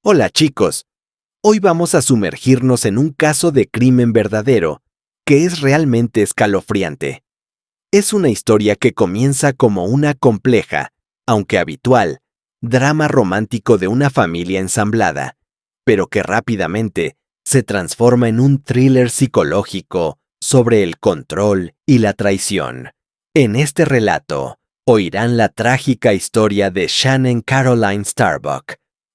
Hola chicos, hoy vamos a sumergirnos en un caso de crimen verdadero que es realmente escalofriante. Es una historia que comienza como una compleja, aunque habitual, drama romántico de una familia ensamblada, pero que rápidamente se transforma en un thriller psicológico sobre el control y la traición. En este relato, oirán la trágica historia de Shannon Caroline Starbuck,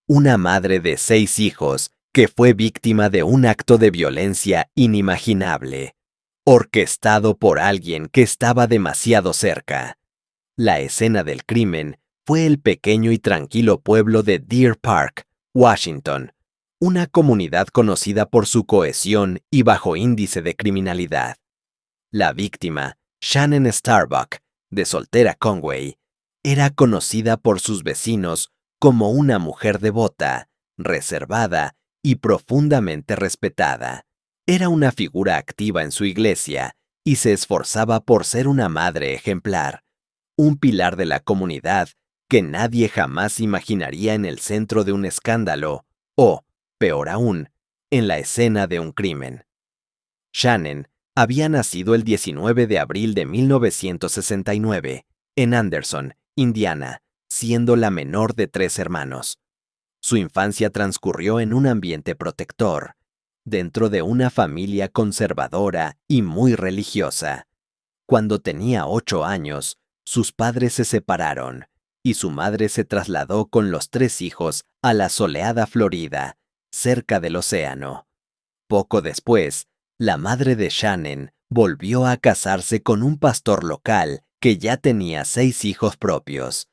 una madre de 6 hijos que fue víctima de un acto de violencia inimaginable, orquestado por alguien que estaba demasiado cerca. La escena del crimen fue el pequeño y tranquilo pueblo de Deer Park, Washington, una comunidad conocida por su cohesión y bajo índice de criminalidad. La víctima, Shannon Starbuck, de soltera Conway, era conocida por sus vecinos como una mujer devota, reservada y profundamente respetada. Era una figura activa en su iglesia y se esforzaba por ser una madre ejemplar, un pilar de la comunidad que nadie jamás imaginaría en el centro de un escándalo o, peor aún, en la escena de un crimen. Shannon había nacido el 19 de abril de 1969 en Anderson, Indiana, siendo la menor de 3 hermanos. Su infancia transcurrió en un ambiente protector, dentro de una familia conservadora y muy religiosa. Cuando tenía 8 años, sus padres se separaron y su madre se trasladó con los 3 hijos a la soleada Florida, cerca del océano. Poco después, la madre de Shannon volvió a casarse con un pastor local que ya tenía 6 hijos propios.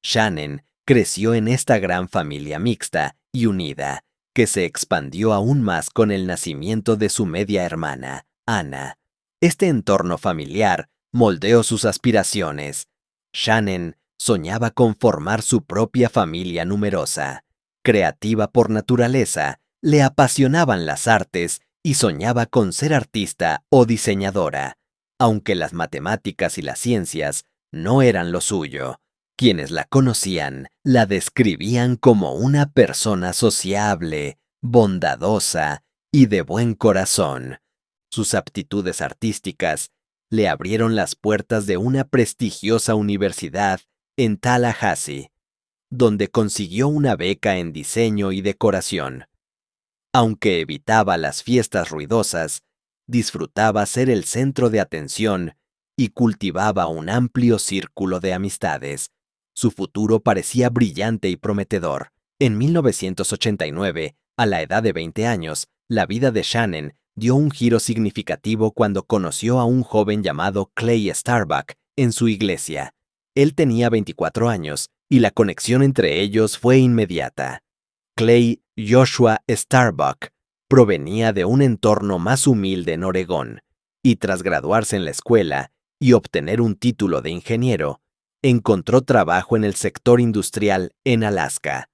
Shannon creció en esta gran familia mixta y unida, que se expandió aún más con el nacimiento de su media hermana, Anna. Este entorno familiar moldeó sus aspiraciones. Shannon soñaba con formar su propia familia numerosa. Creativa por naturaleza, le apasionaban las artes y soñaba con ser artista o diseñadora, aunque las matemáticas y las ciencias no eran lo suyo. Quienes la conocían la describían como una persona sociable, bondadosa y de buen corazón. Sus aptitudes artísticas le abrieron las puertas de una prestigiosa universidad en Tallahassee, donde consiguió una beca en diseño y decoración. Aunque evitaba las fiestas ruidosas, disfrutaba ser el centro de atención y cultivaba un amplio círculo de amistades. Su futuro parecía brillante y prometedor. En 1989, a la edad de 20 años, la vida de Shannon dio un giro significativo cuando conoció a un joven llamado Clay Starbuck en su iglesia. Él tenía 24 años y la conexión entre ellos fue inmediata. Clay Joshua Starbuck provenía de un entorno más humilde en Oregón, y tras graduarse en la escuela y obtener un título de ingeniero, encontró trabajo en el sector industrial en Alaska.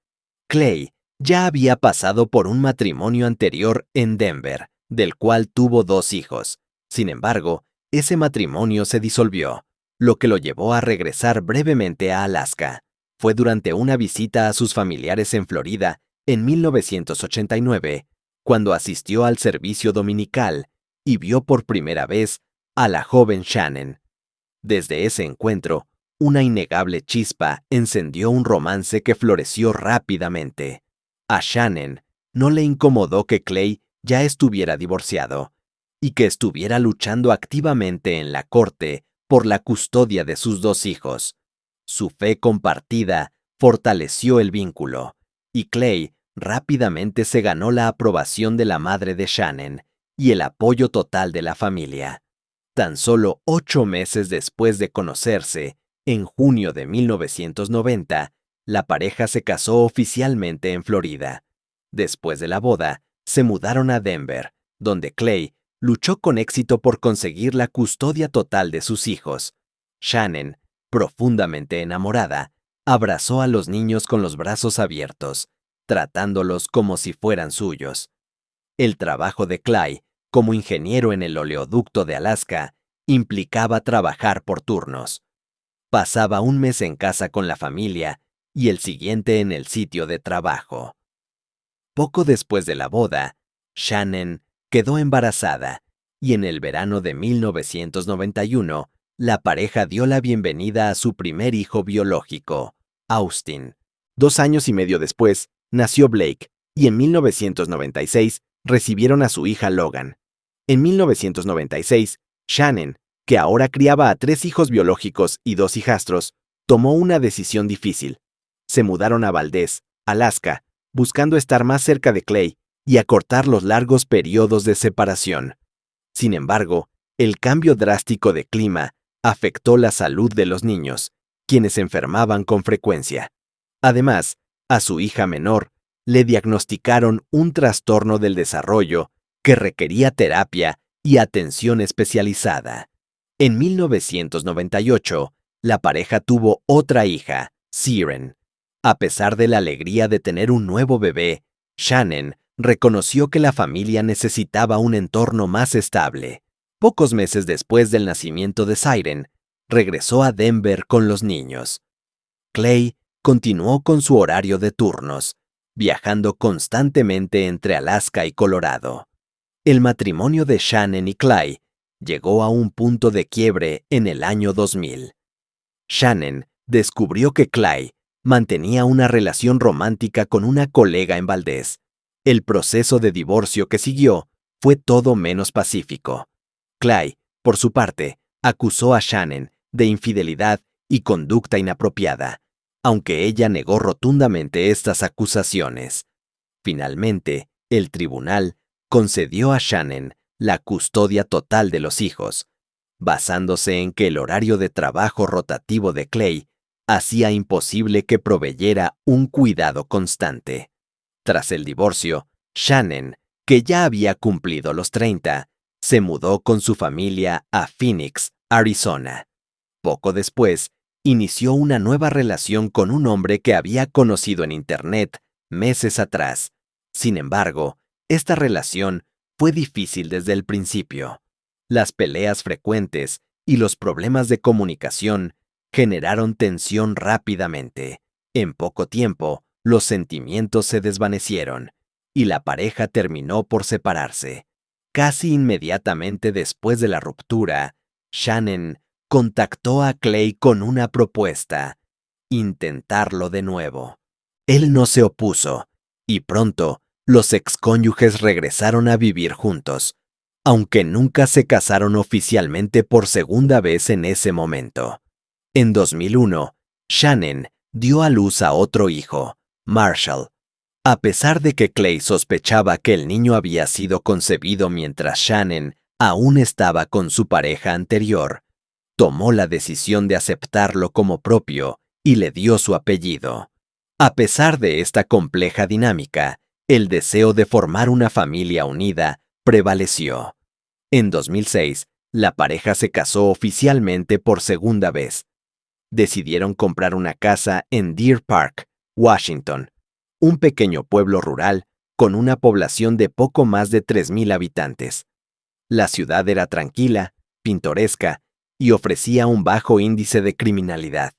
Clay ya había pasado por un matrimonio anterior en Denver, del cual tuvo 2 hijos. Sin embargo, ese matrimonio se disolvió, lo que lo llevó a regresar brevemente a Alaska. Fue durante una visita a sus familiares en Florida en 1989, cuando asistió al servicio dominical y vio por primera vez a la joven Shannon. Desde ese encuentro, una innegable chispa encendió un romance que floreció rápidamente. A Shannon no le incomodó que Clay ya estuviera divorciado y que estuviera luchando activamente en la corte por la custodia de sus 2 hijos. Su fe compartida fortaleció el vínculo, y Clay rápidamente se ganó la aprobación de la madre de Shannon y el apoyo total de la familia. Tan solo 8 meses después de conocerse, en junio de 1990, la pareja se casó oficialmente en Florida. Después de la boda, se mudaron a Denver, donde Clay luchó con éxito por conseguir la custodia total de sus hijos. Shannon, profundamente enamorada, abrazó a los niños con los brazos abiertos, tratándolos como si fueran suyos. El trabajo de Clay como ingeniero en el oleoducto de Alaska implicaba trabajar por turnos. Pasaba un mes en casa con la familia y el siguiente en el sitio de trabajo. Poco después de la boda, Shannon quedó embarazada y en el verano de 1991, la pareja dio la bienvenida a su primer hijo biológico, Austin. 2 años y medio después, nació Blake y en 1996 recibieron a su hija Logan. En 1996, Shannon, que ahora criaba a 3 hijos biológicos y 2 hijastros, tomó una decisión difícil. Se mudaron a Valdez, Alaska, buscando estar más cerca de Clay y acortar los largos periodos de separación. Sin embargo, el cambio drástico de clima afectó la salud de los niños, quienes se enfermaban con frecuencia. Además, a su hija menor le diagnosticaron un trastorno del desarrollo que requería terapia y atención especializada. En 1998, la pareja tuvo otra hija, Siren. A pesar de la alegría de tener un nuevo bebé, Shannon reconoció que la familia necesitaba un entorno más estable. Pocos meses después del nacimiento de Siren, regresó a Denver con los niños. Clay continuó con su horario de turnos, viajando constantemente entre Alaska y Colorado. El matrimonio de Shannon y Clay llegó a un punto de quiebre en el año 2000. Shannon descubrió que Clay mantenía una relación romántica con una colega en Valdez. El proceso de divorcio que siguió fue todo menos pacífico. Clay, por su parte, acusó a Shannon de infidelidad y conducta inapropiada, aunque ella negó rotundamente estas acusaciones. Finalmente, el tribunal concedió a Shannon la custodia total de los hijos, basándose en que el horario de trabajo rotativo de Clay hacía imposible que proveyera un cuidado constante. Tras el divorcio, Shannon, que ya había cumplido los 30, se mudó con su familia a Phoenix, Arizona. Poco después, inició una nueva relación con un hombre que había conocido en Internet meses atrás. Sin embargo, esta relación fue difícil desde el principio. Las peleas frecuentes y los problemas de comunicación generaron tensión rápidamente. En poco tiempo, los sentimientos se desvanecieron y la pareja terminó por separarse. Casi inmediatamente después de la ruptura, Shannon contactó a Clay con una propuesta: intentarlo de nuevo. Él no se opuso, y pronto los excónyuges regresaron a vivir juntos, aunque nunca se casaron oficialmente por segunda vez en ese momento. En 2001, Shannon dio a luz a otro hijo, Marshall. A pesar de que Clay sospechaba que el niño había sido concebido mientras Shannon aún estaba con su pareja anterior, tomó la decisión de aceptarlo como propio y le dio su apellido. A pesar de esta compleja dinámica, el deseo de formar una familia unida prevaleció. En 2006, la pareja se casó oficialmente por segunda vez. Decidieron comprar una casa en Deer Park, Washington, un pequeño pueblo rural con una población de poco más de 3,000 habitantes. La ciudad era tranquila, pintoresca y ofrecía un bajo índice de criminalidad.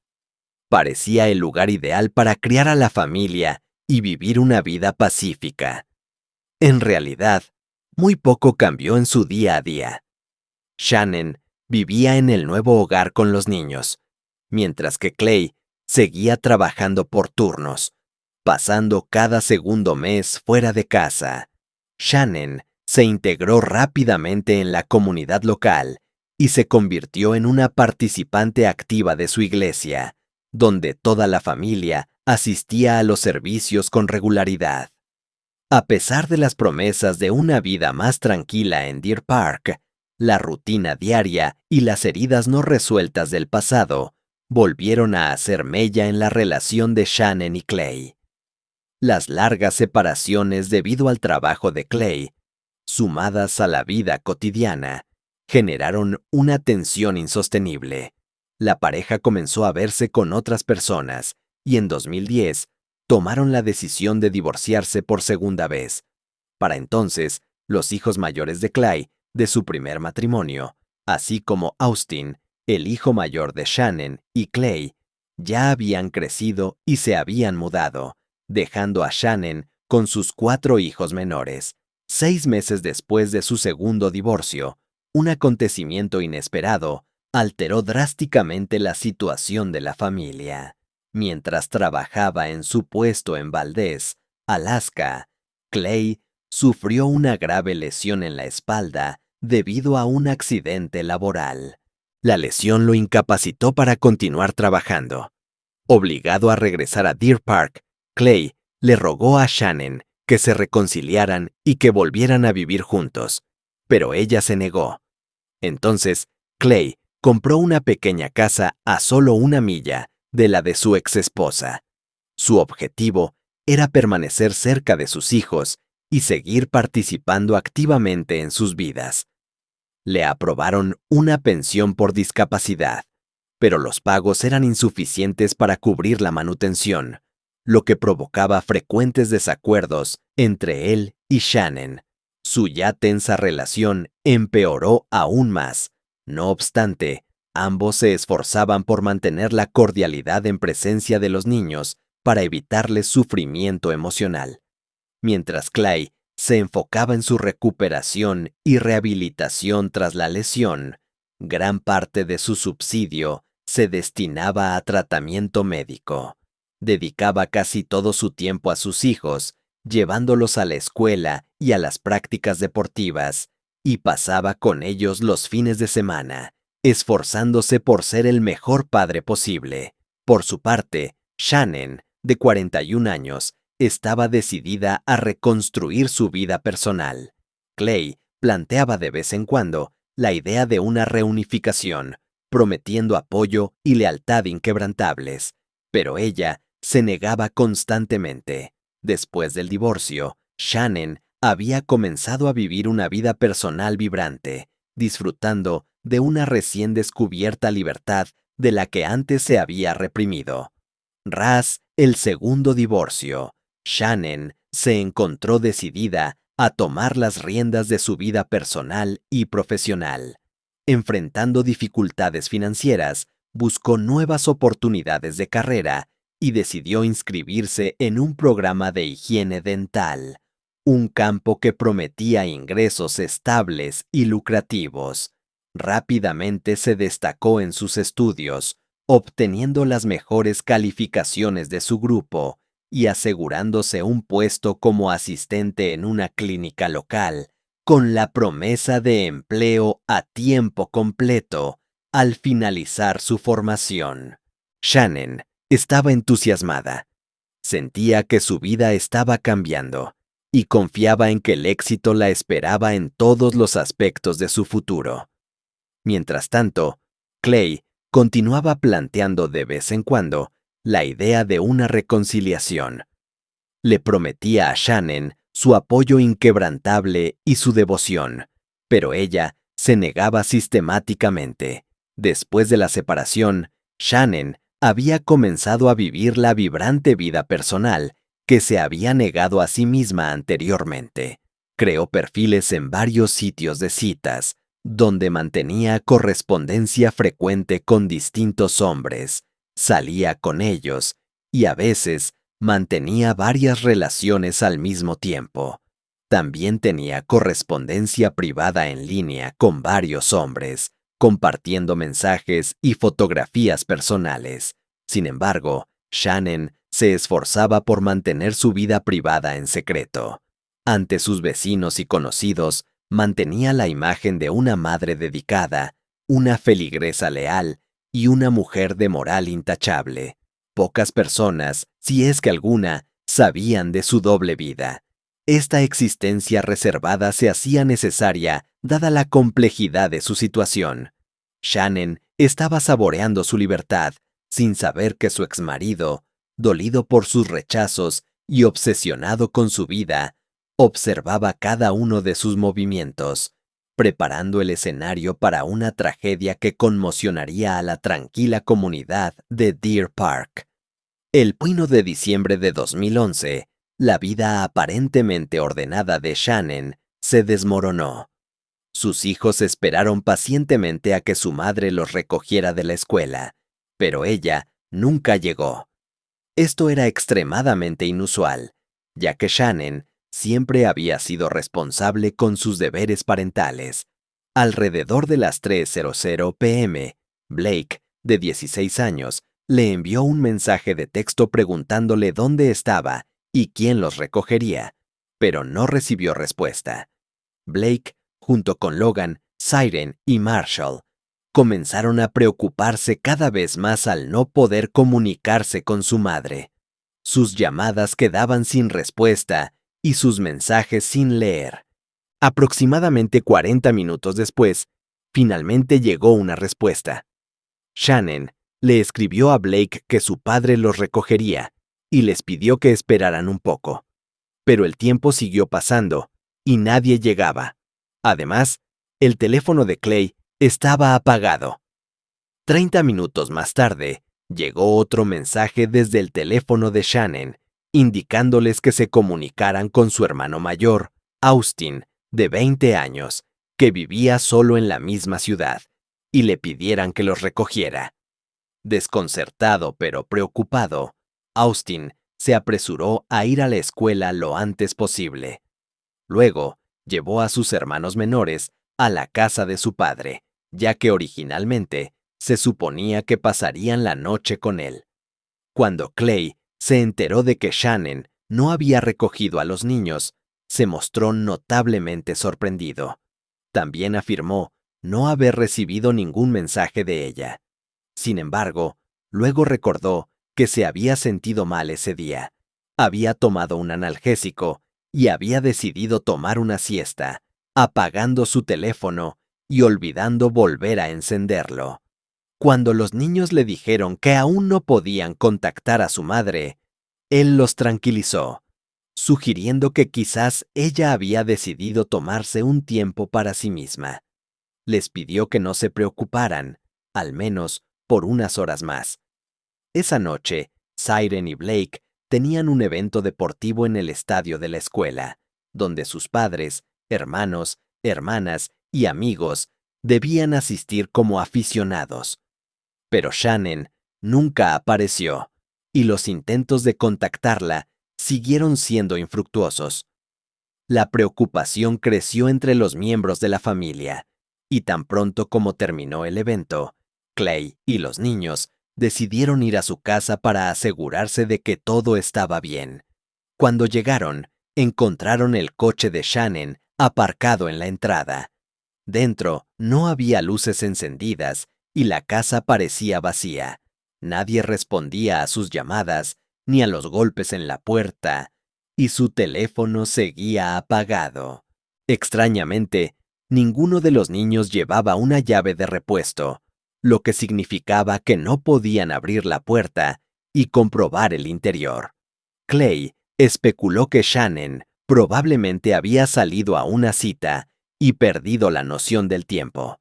Parecía el lugar ideal para criar a la familia y vivir una vida pacífica. En realidad, muy poco cambió en su día a día. Shannon vivía en el nuevo hogar con los niños, mientras que Clay seguía trabajando por turnos, pasando cada segundo mes fuera de casa. Shannon se integró rápidamente en la comunidad local y se convirtió en una participante activa de su iglesia, donde toda la familia asistía a los servicios con regularidad. A pesar de las promesas de una vida más tranquila en Deer Park, la rutina diaria y las heridas no resueltas del pasado volvieron a hacer mella en la relación de Shannon y Clay. Las largas separaciones debido al trabajo de Clay, sumadas a la vida cotidiana, generaron una tensión insostenible. La pareja comenzó a verse con otras personas y en 2010 tomaron la decisión de divorciarse por segunda vez. Para entonces, los hijos mayores de Clay, de su primer matrimonio, así como Austin, el hijo mayor de Shannon y Clay, ya habían crecido y se habían mudado, dejando a Shannon con sus 4 hijos menores. 6 meses después de su segundo divorcio, un acontecimiento inesperado alteró drásticamente la situación de la familia. Mientras trabajaba en su puesto en Valdez, Alaska, Clay sufrió una grave lesión en la espalda debido a un accidente laboral. La lesión lo incapacitó para continuar trabajando. Obligado a regresar a Deer Park, Clay le rogó a Shannon que se reconciliaran y que volvieran a vivir juntos, pero ella se negó. Entonces, Clay compró una pequeña casa a solo 1 milla de la de su exesposa. Su objetivo era permanecer cerca de sus hijos y seguir participando activamente en sus vidas. Le aprobaron una pensión por discapacidad, pero los pagos eran insuficientes para cubrir la manutención, lo que provocaba frecuentes desacuerdos entre él y Shannon. Su ya tensa relación empeoró aún más. No obstante, ambos se esforzaban por mantener la cordialidad en presencia de los niños para evitarles sufrimiento emocional. Mientras Clay se enfocaba en su recuperación y rehabilitación tras la lesión, gran parte de su subsidio se destinaba a tratamiento médico. Dedicaba casi todo su tiempo a sus hijos, llevándolos a la escuela y a las prácticas deportivas, y pasaba con ellos los fines de semana, esforzándose por ser el mejor padre posible. Por su parte, Shannon, de 41 años, estaba decidida a reconstruir su vida personal. Clay planteaba de vez en cuando la idea de una reunificación, prometiendo apoyo y lealtad inquebrantables, pero ella se negaba constantemente. Después del divorcio, Shannon había comenzado a vivir una vida personal vibrante, disfrutando de una recién descubierta libertad de la que antes se había reprimido. Ras el segundo divorcio, Shannon se encontró decidida a tomar las riendas de su vida personal y profesional. Enfrentando dificultades financieras, buscó nuevas oportunidades de carrera y decidió inscribirse en un programa de higiene dental, un campo que prometía ingresos estables y lucrativos. Rápidamente se destacó en sus estudios, obteniendo las mejores calificaciones de su grupo y asegurándose un puesto como asistente en una clínica local, con la promesa de empleo a tiempo completo al finalizar su formación. Shannon estaba entusiasmada. Sentía que su vida estaba cambiando y confiaba en que el éxito la esperaba en todos los aspectos de su futuro. Mientras tanto, Clay continuaba planteando de vez en cuando la idea de una reconciliación. Le prometía a Shannon su apoyo inquebrantable y su devoción, pero ella se negaba sistemáticamente. Después de la separación, Shannon había comenzado a vivir la vibrante vida personal que se había negado a sí misma anteriormente. Creó perfiles en varios sitios de citas, donde mantenía correspondencia frecuente con distintos hombres, salía con ellos y a veces mantenía varias relaciones al mismo tiempo. También tenía correspondencia privada en línea con varios hombres, compartiendo mensajes y fotografías personales. Sin embargo, Shannon se esforzaba por mantener su vida privada en secreto. Ante sus vecinos y conocidos, mantenía la imagen de una madre dedicada, una feligresa leal y una mujer de moral intachable. Pocas personas, si es que alguna, sabían de su doble vida. Esta existencia reservada se hacía necesaria dada la complejidad de su situación. Shannon estaba saboreando su libertad, sin saber que su exmarido, dolido por sus rechazos y obsesionado con su vida, observaba cada uno de sus movimientos, preparando el escenario para una tragedia que conmocionaría a la tranquila comunidad de Deer Park. El 1 de diciembre de 2011, la vida aparentemente ordenada de Shannon se desmoronó. Sus hijos esperaron pacientemente a que su madre los recogiera de la escuela, pero ella nunca llegó. Esto era extremadamente inusual, ya que Shannon siempre había sido responsable con sus deberes parentales. Alrededor de las 3:00 p.m., Blake, de 16 años, le envió un mensaje de texto preguntándole dónde estaba y quién los recogería, pero no recibió respuesta. Blake, junto con Logan, Siren y Marshall, comenzaron a preocuparse cada vez más al no poder comunicarse con su madre. Sus llamadas quedaban sin respuesta y sus mensajes sin leer. Aproximadamente 40 minutos después, finalmente llegó una respuesta. Shannon le escribió a Blake que su padre los recogería y les pidió que esperaran un poco. Pero el tiempo siguió pasando y nadie llegaba. Además, el teléfono de Clay estaba apagado. 30 minutos más tarde, llegó otro mensaje desde el teléfono de Shannon, indicándoles que se comunicaran con su hermano mayor, Austin, de 20 años, que vivía solo en la misma ciudad, y le pidieran que los recogiera. Desconcertado pero preocupado, Austin se apresuró a ir a la escuela lo antes posible. Luego, llevó a sus hermanos menores a la casa de su padre, ya que originalmente se suponía que pasarían la noche con él. Cuando Clay se enteró de que Shannon no había recogido a los niños, se mostró notablemente sorprendido. También afirmó no haber recibido ningún mensaje de ella. Sin embargo, luego recordó que se había sentido mal ese día. Había tomado un analgésico y había decidido tomar una siesta, apagando su teléfono y olvidando volver a encenderlo. Cuando los niños le dijeron que aún no podían contactar a su madre, él los tranquilizó, sugiriendo que quizás ella había decidido tomarse un tiempo para sí misma. Les pidió que no se preocuparan, al menos por unas horas más. Esa noche, Siren y Blake tenían un evento deportivo en el estadio de la escuela, donde sus padres, hermanos, hermanas y amigos debían asistir como aficionados. Pero Shannon nunca apareció, y los intentos de contactarla siguieron siendo infructuosos. La preocupación creció entre los miembros de la familia, y tan pronto como terminó el evento, Clay y los niños decidieron ir a su casa para asegurarse de que todo estaba bien. Cuando llegaron, encontraron el coche de Shannon aparcado en la entrada. Dentro no había luces encendidas y la casa parecía vacía. Nadie respondía a sus llamadas ni a los golpes en la puerta, y su teléfono seguía apagado. Extrañamente, ninguno de los niños llevaba una llave de repuesto, lo que significaba que no podían abrir la puerta y comprobar el interior. Clay especuló que Shannon probablemente había salido a una cita y perdido la noción del tiempo.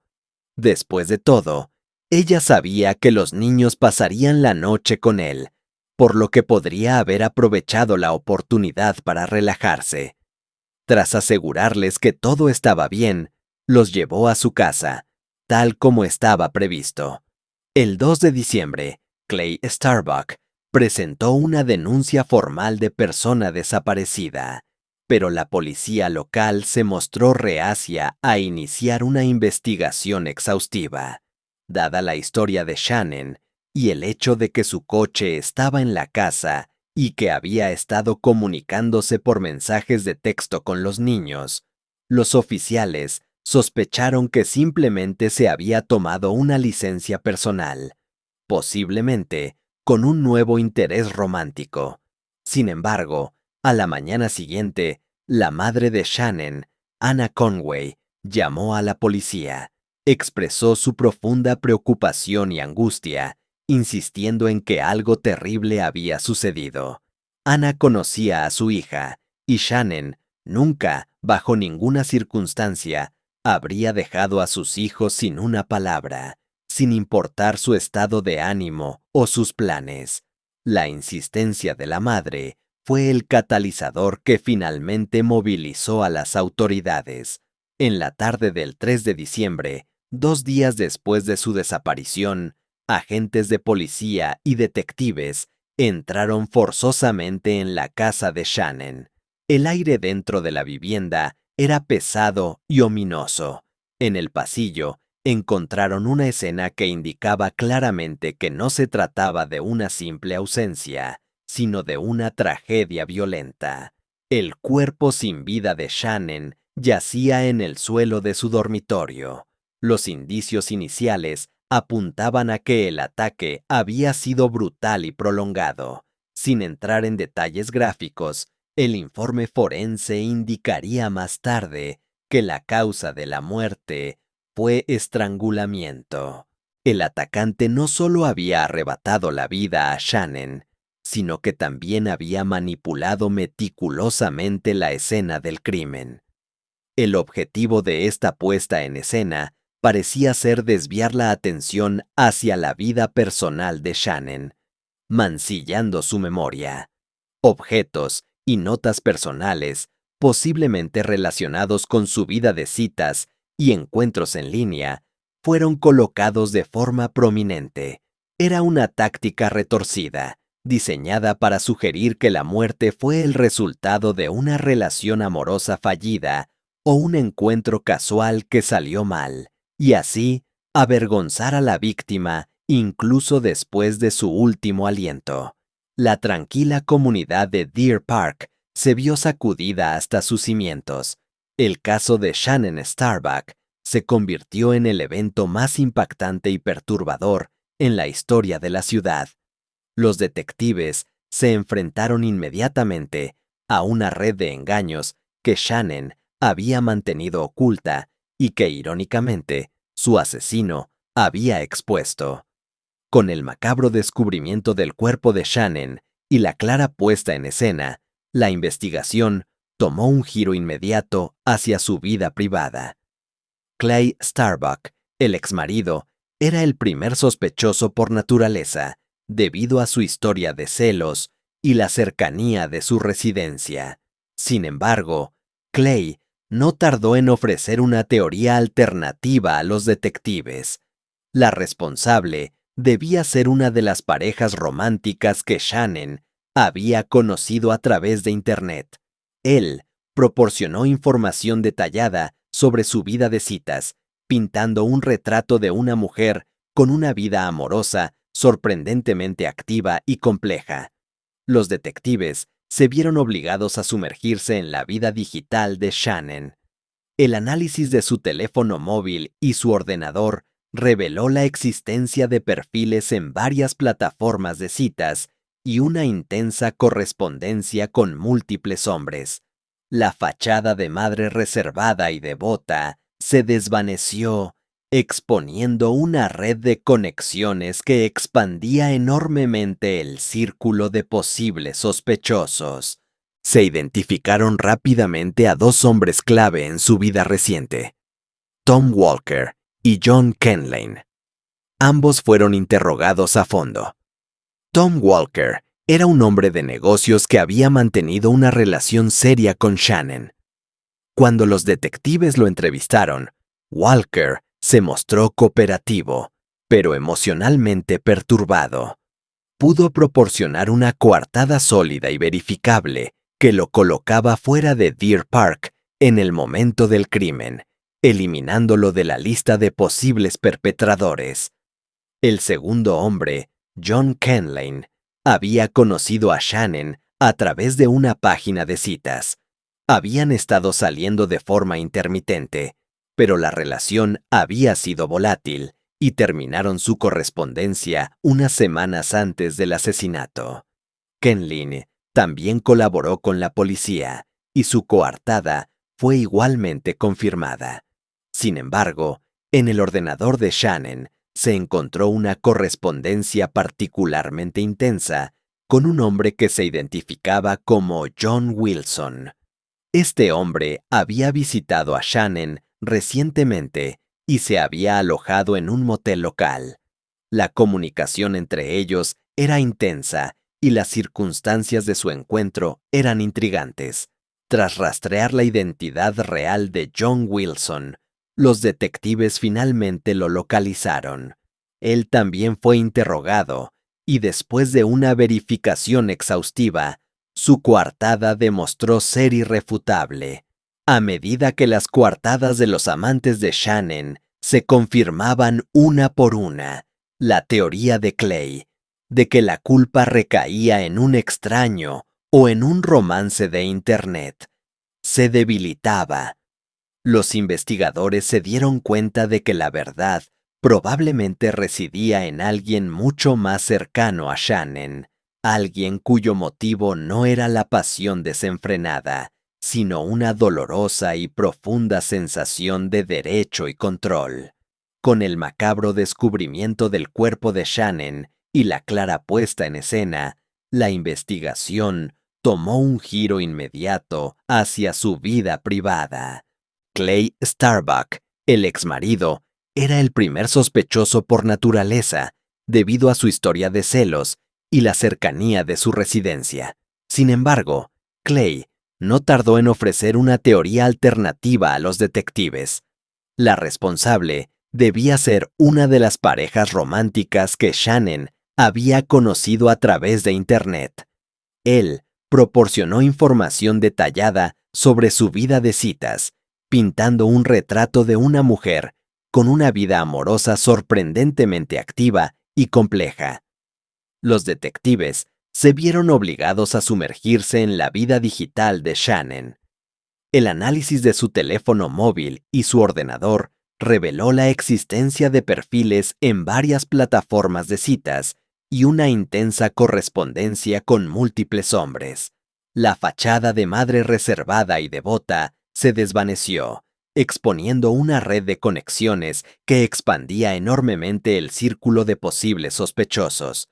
Después de todo, ella sabía que los niños pasarían la noche con él, por lo que podría haber aprovechado la oportunidad para relajarse. Tras asegurarles que todo estaba bien, los llevó a su casa, tal como estaba previsto. El 2 de diciembre, Clay Starbuck presentó una denuncia formal de persona desaparecida, pero la policía local se mostró reacia a iniciar una investigación exhaustiva. Dada la historia de Shannon y el hecho de que su coche estaba en la casa y que había estado comunicándose por mensajes de texto con los niños, los oficiales sospecharon que simplemente se había tomado una licencia personal, posiblemente con un nuevo interés romántico. Sin embargo, a la mañana siguiente, la madre de Shannon, Anna Conway, llamó a la policía. Expresó su profunda preocupación y angustia, insistiendo en que algo terrible había sucedido. Anna conocía a su hija, y Shannon nunca, bajo ninguna circunstancia, habría dejado a sus hijos sin una palabra, sin importar su estado de ánimo o sus planes. La insistencia de la madre fue el catalizador que finalmente movilizó a las autoridades. En la tarde del 3 de diciembre, 2 días después de su desaparición, agentes de policía y detectives entraron forzosamente en la casa de Shannon. El aire dentro de la vivienda era pesado y ominoso. En el pasillo, encontraron una escena que indicaba claramente que no se trataba de una simple ausencia, sino de una tragedia violenta. El cuerpo sin vida de Shannon yacía en el suelo de su dormitorio. Los indicios iniciales apuntaban a que el ataque había sido brutal y prolongado. Sin entrar en detalles gráficos, el informe forense indicaría más tarde que la causa de la muerte fue estrangulamiento. El atacante no solo había arrebatado la vida a Shannon, sino que también había manipulado meticulosamente la escena del crimen. El objetivo de esta puesta en escena parecía ser desviar la atención hacia la vida personal de Shannon, mancillando su memoria. Objetos y notas personales, posiblemente relacionados con su vida de citas y encuentros en línea, fueron colocados de forma prominente. Era una táctica retorcida, diseñada para sugerir que la muerte fue el resultado de una relación amorosa fallida o un encuentro casual que salió mal, y así avergonzar a la víctima incluso después de su último aliento. La tranquila comunidad de Deer Park se vio sacudida hasta sus cimientos. El caso de Shannon Starbuck se convirtió en el evento más impactante y perturbador en la historia de la ciudad. Los detectives se enfrentaron inmediatamente a una red de engaños que Shannon había mantenido oculta y que, irónicamente, su asesino había expuesto. Con el macabro descubrimiento del cuerpo de Shannon y la clara puesta en escena, la investigación tomó un giro inmediato hacia su vida privada. Clay Starbuck, el exmarido, era el primer sospechoso por naturaleza, debido a su historia de celos y la cercanía de su residencia. Sin embargo, Clay no tardó en ofrecer una teoría alternativa a los detectives. La responsable debía ser una de las parejas románticas que Shannon había conocido a través de Internet. Él proporcionó información detallada sobre su vida de citas, pintando un retrato de una mujer con una vida amorosa sorprendentemente activa y compleja. Los detectives se vieron obligados a sumergirse en la vida digital de Shannon. El análisis de su teléfono móvil y su ordenador reveló la existencia de perfiles en varias plataformas de citas y una intensa correspondencia con múltiples hombres. La fachada de madre reservada y devota se desvaneció, exponiendo una red de conexiones que expandía enormemente el círculo de posibles sospechosos. Se identificaron rápidamente a dos hombres clave en su vida reciente, Tom Walker y John Kenlane. Ambos fueron interrogados a fondo. Tom Walker era un hombre de negocios que había mantenido una relación seria con Shannon. Cuando los detectives lo entrevistaron, Walker se mostró cooperativo, pero emocionalmente perturbado. Pudo proporcionar una coartada sólida y verificable que lo colocaba fuera de Deer Park en el momento del crimen, eliminándolo de la lista de posibles perpetradores. El segundo hombre, John Kenlane, había conocido a Shannon a través de una página de citas. Habían estado saliendo de forma intermitente, pero la relación había sido volátil y terminaron su correspondencia unas semanas antes del asesinato. Kenlane también colaboró con la policía y su coartada fue igualmente confirmada. Sin embargo, en el ordenador de Shannon se encontró una correspondencia particularmente intensa con un hombre que se identificaba como John Wilson. Este hombre había visitado a Shannon recientemente y se había alojado en un motel local. La comunicación entre ellos era intensa y las circunstancias de su encuentro eran intrigantes. Tras rastrear la identidad real de John Wilson, los detectives finalmente lo localizaron. Él también fue interrogado y después de una verificación exhaustiva, su coartada demostró ser irrefutable. A medida que las coartadas de los amantes de Shannon se confirmaban una por una, la teoría de Clay, de que la culpa recaía en un extraño o en un romance de Internet, se debilitaba. Los investigadores se dieron cuenta de que la verdad probablemente residía en alguien mucho más cercano a Shannon, alguien cuyo motivo no era la pasión desenfrenada, sino una dolorosa y profunda sensación de derecho y control. Con el macabro descubrimiento del cuerpo de Shannon y la clara puesta en escena, la investigación tomó un giro inmediato hacia su vida privada. Clay Starbuck, el exmarido, era el primer sospechoso por naturaleza, debido a su historia de celos y la cercanía de su residencia. Sin embargo, Clay no tardó en ofrecer una teoría alternativa a los detectives. La responsable debía ser una de las parejas románticas que Shannon había conocido a través de Internet. Él proporcionó información detallada sobre su vida de citas, pintando un retrato de una mujer con una vida amorosa sorprendentemente activa y compleja. Los detectives se vieron obligados a sumergirse en la vida digital de Shannon. El análisis de su teléfono móvil y su ordenador reveló la existencia de perfiles en varias plataformas de citas y una intensa correspondencia con múltiples hombres. La fachada de madre reservada y devota se desvaneció, exponiendo una red de conexiones que expandía enormemente el círculo de posibles sospechosos.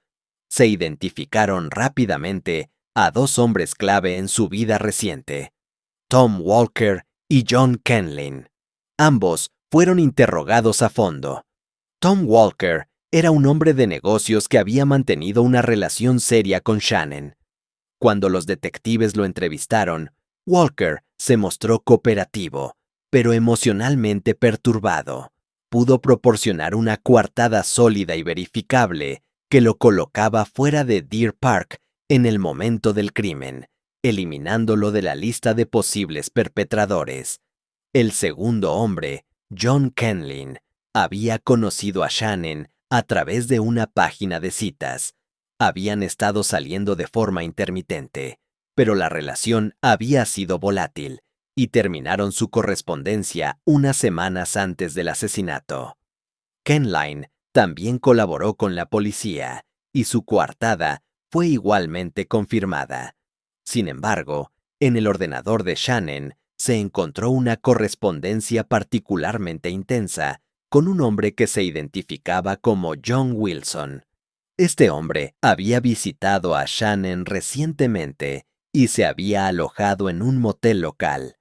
Se identificaron rápidamente a dos hombres clave en su vida reciente: Tom Walker y John Kenlin. Ambos fueron interrogados a fondo. Tom Walker era un hombre de negocios que había mantenido una relación seria con Shannon. Cuando los detectives lo entrevistaron, Walker se mostró cooperativo, pero emocionalmente perturbado. Pudo proporcionar una coartada sólida y verificable que lo colocaba fuera de Deer Park en el momento del crimen, eliminándolo de la lista de posibles perpetradores. El segundo hombre, John Kenlin, había conocido a Shannon a través de una página de citas. Habían estado saliendo de forma intermitente, pero la relación había sido volátil y terminaron su correspondencia unas semanas antes del asesinato. Kenlin también colaboró con la policía y su coartada fue igualmente confirmada. Sin embargo, en el ordenador de Shannon se encontró una correspondencia particularmente intensa con un hombre que se identificaba como John Wilson. Este hombre había visitado a Shannon recientemente y se había alojado en un motel local.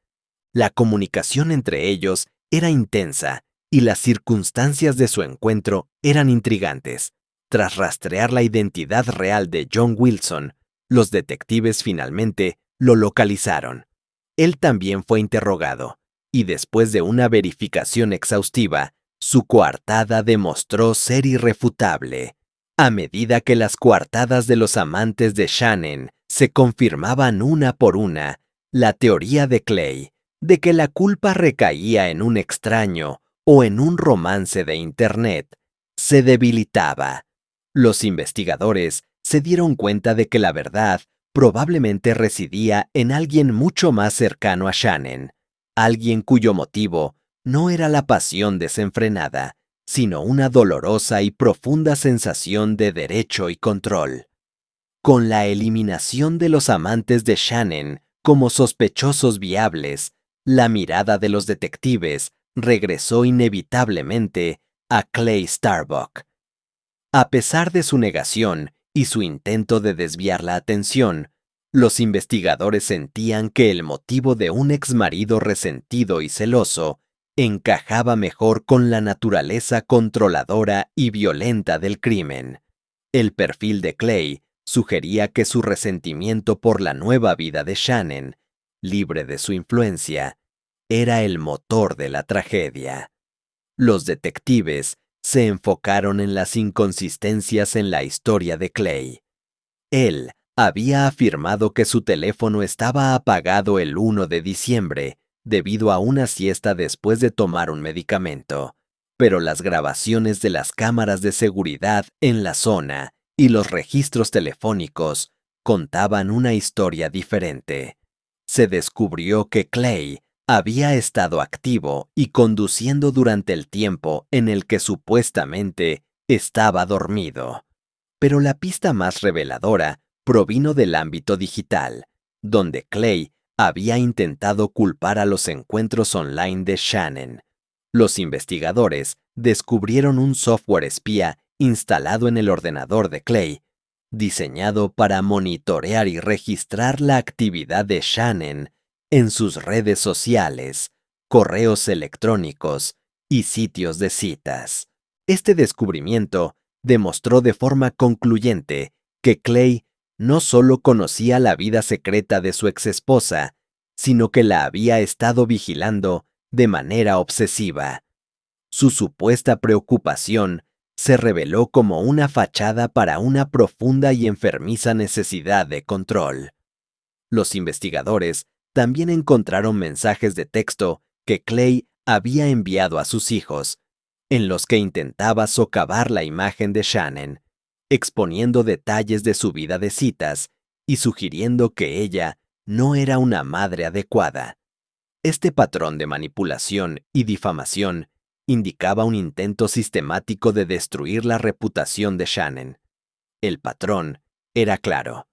La comunicación entre ellos era intensa y las circunstancias de su encuentro eran intrigantes. Tras rastrear la identidad real de John Wilson, los detectives finalmente lo localizaron. Él también fue interrogado, y después de una verificación exhaustiva, su coartada demostró ser irrefutable. A medida que las coartadas de los amantes de Shannon se confirmaban una por una, la teoría de Clay de que la culpa recaía en un extraño o en un romance de Internet se debilitaba. Los investigadores se dieron cuenta de que la verdad probablemente residía en alguien mucho más cercano a Shannon, alguien cuyo motivo no era la pasión desenfrenada, sino una dolorosa y profunda sensación de derecho y control. Con la eliminación de los amantes de Shannon como sospechosos viables, la mirada de los detectives regresó inevitablemente a Clay Starbuck. A pesar de su negación y su intento de desviar la atención, los investigadores sentían que el motivo de un exmarido resentido y celoso encajaba mejor con la naturaleza controladora y violenta del crimen. El perfil de Clay sugería que su resentimiento por la nueva vida de Shannon, libre de su influencia, era el motor de la tragedia. Los detectives se enfocaron en las inconsistencias en la historia de Clay. Él había afirmado que su teléfono estaba apagado el 1 de diciembre debido a una siesta después de tomar un medicamento, pero las grabaciones de las cámaras de seguridad en la zona y los registros telefónicos contaban una historia diferente. Se descubrió que Clay había estado activo y conduciendo durante el tiempo en el que supuestamente estaba dormido. Pero la pista más reveladora provino del ámbito digital, donde Clay había intentado culpar a los encuentros online de Shannon. Los investigadores descubrieron un software espía instalado en el ordenador de Clay, diseñado para monitorear y registrar la actividad de Shannon en sus redes sociales, correos electrónicos y sitios de citas. Este descubrimiento demostró de forma concluyente que Clay no solo conocía la vida secreta de su exesposa, sino que la había estado vigilando de manera obsesiva. Su supuesta preocupación se reveló como una fachada para una profunda y enfermiza necesidad de control. Los investigadores también encontraron mensajes de texto que Clay había enviado a sus hijos, en los que intentaba socavar la imagen de Shannon, exponiendo detalles de su vida de citas y sugiriendo que ella no era una madre adecuada. Este patrón de manipulación y difamación indicaba un intento sistemático de destruir la reputación de Shannon. El patrón era claro.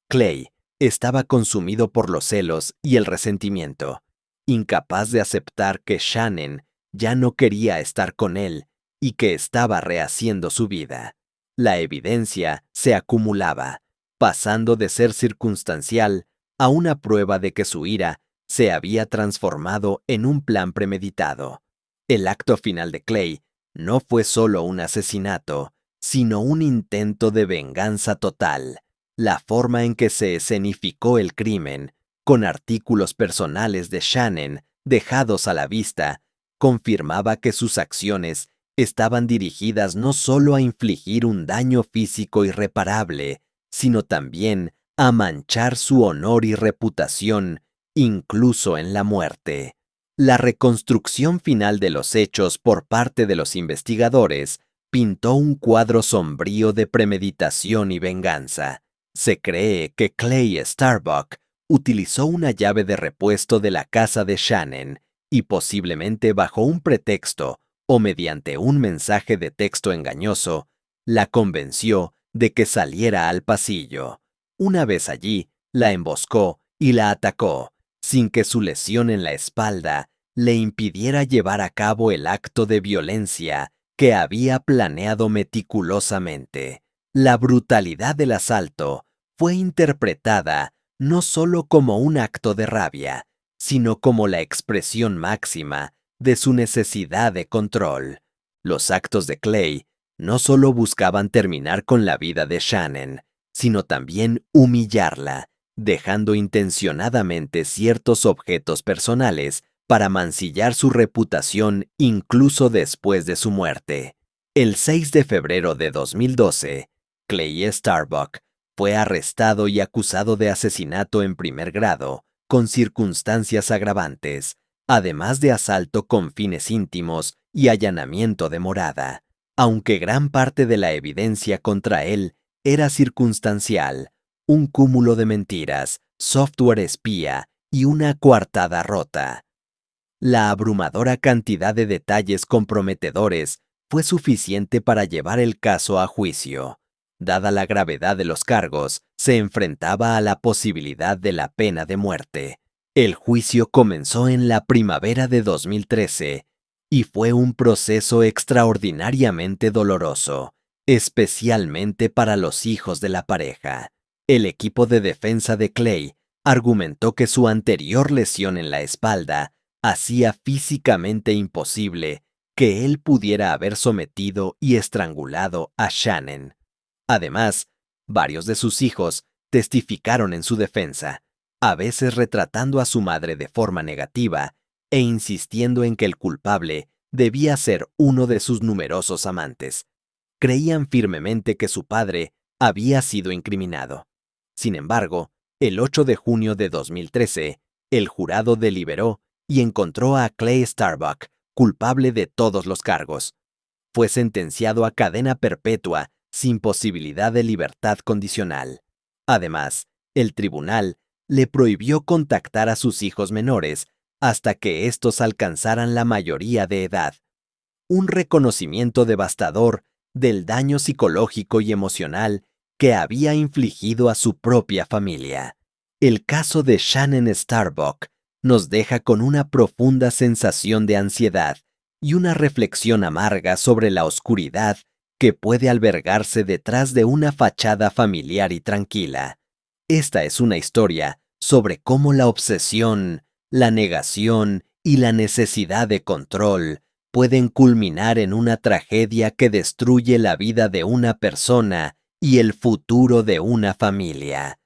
Clay estaba consumido por los celos y el resentimiento, incapaz de aceptar que Shannon ya no quería estar con él y que estaba rehaciendo su vida. La evidencia se acumulaba, pasando de ser circunstancial a una prueba de que su ira se había transformado en un plan premeditado. El acto final de Clay no fue solo un asesinato, sino un intento de venganza total. La forma en que se escenificó el crimen, con artículos personales de Shannon dejados a la vista, confirmaba que sus acciones estaban dirigidas no solo a infligir un daño físico irreparable, sino también a manchar su honor y reputación, incluso en la muerte. La reconstrucción final de los hechos por parte de los investigadores pintó un cuadro sombrío de premeditación y venganza. Se cree que Clay Starbuck utilizó una llave de repuesto de la casa de Shannon y posiblemente bajo un pretexto o mediante un mensaje de texto engañoso, la convenció de que saliera al pasillo. Una vez allí, la emboscó y la atacó, sin que su lesión en la espalda le impidiera llevar a cabo el acto de violencia que había planeado meticulosamente. La brutalidad del asalto fue interpretada no solo como un acto de rabia, sino como la expresión máxima de su necesidad de control. Los actos de Clay no solo buscaban terminar con la vida de Shannon, sino también humillarla, dejando intencionadamente ciertos objetos personales para mancillar su reputación incluso después de su muerte. El 6 de febrero de 2012, Clay Starbuck fue arrestado y acusado de asesinato en primer grado, con circunstancias agravantes, además de asalto con fines íntimos y allanamiento de morada. Aunque gran parte de la evidencia contra él era circunstancial, un cúmulo de mentiras, software espía y una coartada rota. La abrumadora cantidad de detalles comprometedores fue suficiente para llevar el caso a juicio. Dada la gravedad de los cargos, se enfrentaba a la posibilidad de la pena de muerte. El juicio comenzó en la primavera de 2013 y fue un proceso extraordinariamente doloroso, especialmente para los hijos de la pareja. El equipo de defensa de Clay argumentó que su anterior lesión en la espalda hacía físicamente imposible que él pudiera haber sometido y estrangulado a Shannon. Además, varios de sus hijos testificaron en su defensa, a veces retratando a su madre de forma negativa e insistiendo en que el culpable debía ser uno de sus numerosos amantes. Creían firmemente que su padre había sido incriminado. Sin embargo, el 8 de junio de 2013, el jurado deliberó y encontró a Clay Starbuck culpable de todos los cargos. Fue sentenciado a cadena perpetua sin posibilidad de libertad condicional. Además, el tribunal le prohibió contactar a sus hijos menores hasta que estos alcanzaran la mayoría de edad. Un reconocimiento devastador del daño psicológico y emocional que había infligido a su propia familia. El caso de Shannon Starbuck nos deja con una profunda sensación de ansiedad y una reflexión amarga sobre la oscuridad que puede albergarse detrás de una fachada familiar y tranquila. Esta es una historia sobre cómo la obsesión, la negación y la necesidad de control pueden culminar en una tragedia que destruye la vida de una persona y el futuro de una familia.